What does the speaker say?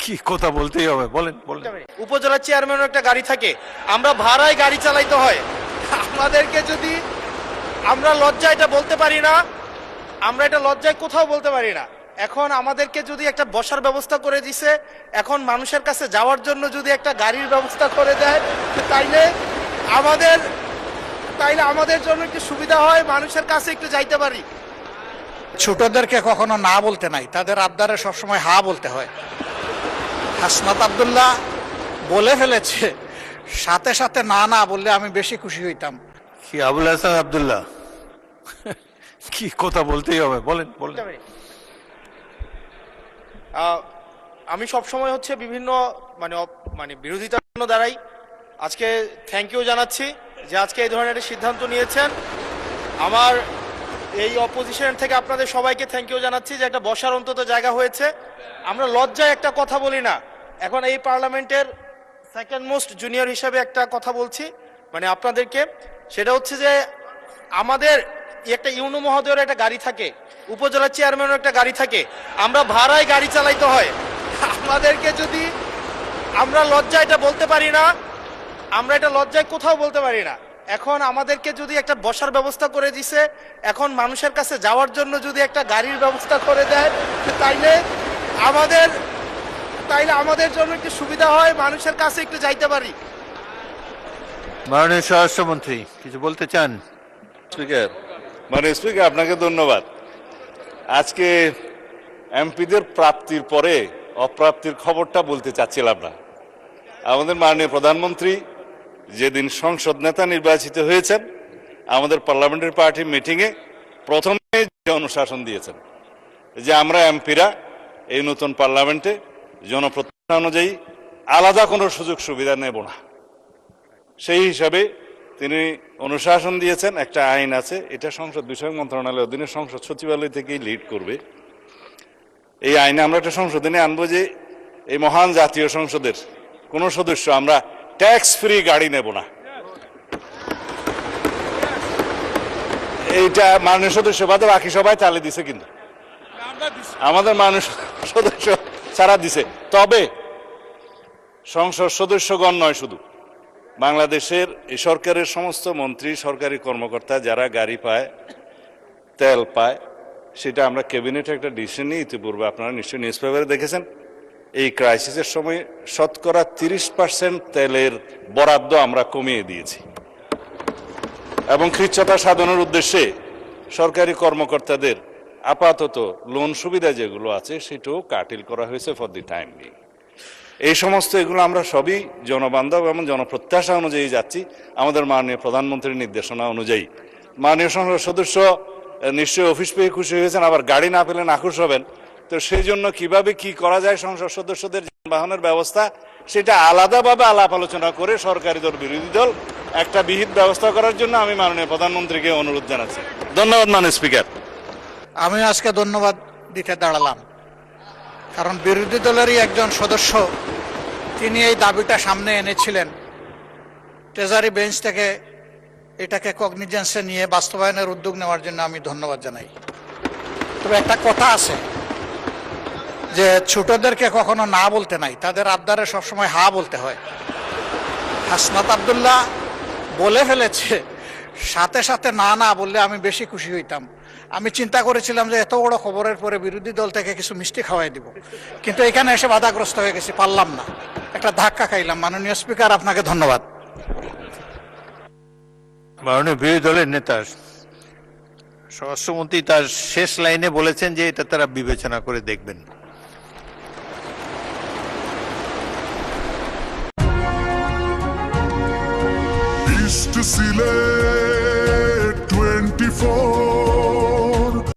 কি কথা বলতেই হবে, বলেন বলেন। উপজেলা চেয়ারম্যানের একটা গাড়ি থাকে, আমরা ভাড়ায় গাড়ি চালাইতে হয়। আমাদেরকে যদি আমরা লজ্জায় এটা বলতে পারি না, আমরা এটা লজ্জায় কোথাও বলতে পারি না। এখন আমাদেরকে যদি একটা বসার ব্যবস্থা করে দিছে, এখন মানুষের কাছে যাওয়ার জন্য যদি একটা গাড়ির ব্যবস্থা করে দেয়, তাইলে আমাদের জন্য একটু সুবিধা হয়, মানুষের কাছে একটু যাইতে পারি। ছোটদেরকে কখনো না বলতে নাই, তাদের আবদারে সবসময় হা বলতে হয়। হাসনাত আব্দুল্লাহ বলে ফেলেছে, সাথে সাথে না না বললে আমি বেশি খুশি হইতাম। কি আবুল হাসান আব্দুল্লাহ, কি কথা বলতেই হবে, বলেন বলেন। আমি সব সময় হচ্ছে বিভিন্ন মানে বিরোধিতার জন্য দাঁড়াই। আজকে থ্যাংক ইউ জানাচ্ছি যে আজকে এই ধরনের একটা সিদ্ধান্ত নিয়েছেন। আমার এই অপোজিশন থেকে আপনাদের সবাইকে থ্যাংক ইউ জানাচ্ছি যে একটা বসার অন্তত জায়গা হয়েছে। আমরা লজ্জায় একটা কথা বলি না। এখন এই পার্লামেন্টের সেকেন্ড মোস্ট জুনিয়র হিসাবে একটা কথা বলছি মানে আপনাদেরকে, সেটা হচ্ছে যে আমাদের একটা ইউনো মহোদয়ের একটা গাড়ি থাকে, উপজেলা চেয়ারম্যানের একটা গাড়ি থাকে, আমরা ভাড়ায় গাড়ি চালাইতে হয়। আমাদেরকে যদি আমরা লজ্জায় এটা বলতে পারি না, আমরা এটা লজ্জায় কোথাও বলতে পারি না। এখন আমাদেরকে যদি একটা বসার ব্যবস্থা করে দিছে, এখন মানুষের কাছে যাওয়ার জন্য যদি একটা গাড়ির ব্যবস্থা করে দেয়, তাইলে আমাদের জন্য একটু সুবিধা হয়, মানুষের কাছে একটু যাইতে পারি। মাননীয় স্বরাষ্ট্রমন্ত্রী কিছু বলতে চান? স্পিকার, মাননীয় স্পিকার, আপনাকে ধন্যবাদ। আজকে এমপিদের প্রাপ্তির পরে অপ্রাপ্তির খবরটা বলতে চাচ্ছিলাম না। আমাদের মাননীয় প্রধানমন্ত্রী যেদিন সংসদ নেতা নির্বাচিত হয়েছেন, আমাদের পার্লামেন্টারি পার্টি মিটিংয়ে প্রথমে যে অনুশাসন দিয়েছেন যে আমরা এমপিরা এই নতুন পার্লামেন্টে জনপ্রতিনিধি অনুযায়ী আলাদা কোনো সুযোগ সুবিধা নেব না। সেই হিসাবে তিনি অনুশাসন দিয়েছেন। একটা আইন আছে, এটা সংসদ বিষয়ক মন্ত্রণালয়ের অধীনে সংসদ সচিবালয় থেকেই লিড করবে। এই আইনে আমরা একটা সংশোধনী আনবো যে এই মহান জাতীয় সংসদের কোন সদস্য আমরা ট্যাক্স ফ্রি গাড়ি নেব না। এইটা মাননীয় সদস্য বাদে বাকি সবাই চালিয়ে দিছে, কিন্তু আমাদের মাননীয় সদস্য ছাড়া দিছে। তবে সংসদ সদস্যগণ নয়, শুধু বাংলাদেশের এই সরকারের সমস্ত মন্ত্রী, সরকারি কর্মকর্তা যারা গাড়ি পায়, তেল পায়, সেটা আমরা ক্যাবিনেটে একটা ডিসিশন নিয়ে ইতিপূর্বে আপনারা নিশ্চয়ই নিউজ পেপারে দেখেছেন, এই ক্রাইসিসের সময় শতকরা 30% তেলের বরাদ্দ আমরা কমিয়ে দিয়েছি এবং কৃচ্ছ্রতা সাধনের উদ্দেশ্যে সরকারি কর্মকর্তাদের আপাতত লোন সুবিধা যেগুলো আছে সেটাও কাটিল করা হয়েছে ফর দি টাইম বিং। এই সমস্ত এগুলো আমরা সবই জনবান্ধব এবং জনপ্রত্যাশা অনুযায়ী যাচ্ছি, আমাদের মাননীয় প্রধানমন্ত্রীর নির্দেশনা অনুযায়ী। মাননীয় সংসদ সদস্য নিশ্চয়ই অফিস পেয়ে খুশি হয়েছেন, আবার গাড়ি না পেলে নাখুশ হবেন। তো সেই জন্য কিভাবে কি করা যায় সংসদ সদস্যদের যানবাহনের ব্যবস্থা, সেটা আলাদাভাবে আলাপ আলোচনা করে সরকারি দল বিরোধী দল একটা বিহিত ব্যবস্থা করার জন্য আমি মাননীয় প্রধানমন্ত্রীকে অনুরোধ জানাচ্ছি। ধন্যবাদ মাননীয় স্পিকার। আমি আজকে ধন্যবাদ দিতে দাঁড়ালাম, কারণ বিরোধী দলেরই একজন সদস্য তিনি এই দাবিটা সামনে এনেছিলেন। ট্রেজারি বেঞ্চ থেকে এটাকে কগনিজেন্সে নিয়ে বাস্তবায়নের উদ্যোগ নেওয়ার জন্য আমি ধন্যবাদ জানাই। তবে একটা কথা আছে যে ছোটদেরকে কখনো না বলতে নাই, তাদের আবদারে সবসময় হা বলতে হয়। হাসনাত আব্দুল্লাহ বলে ফেলেছে, সাথে সাথে না না বললে আমি বেশি খুশি হইতাম। আমি চিন্তা করেছিলাম যে এত বড় খবরের পরে বিরোধী দল থেকে কিছু মিষ্টি খাওয়াই দিব, কিন্তু এখানে এসে বাধাগ্রস্ত হয়ে গেছি, পারলাম না, একটা ধাক্কা খাইলাম। মাননীয় স্পিকার, আপনাকে ধন্যবাদ। মাননীয় বিরোধী দলের নেতা স্বরাষ্ট্রমন্ত্রী তার শেষ লাইনে বলেছেন যে এটা তারা বিবেচনা করে দেখবেন। East to Sile 24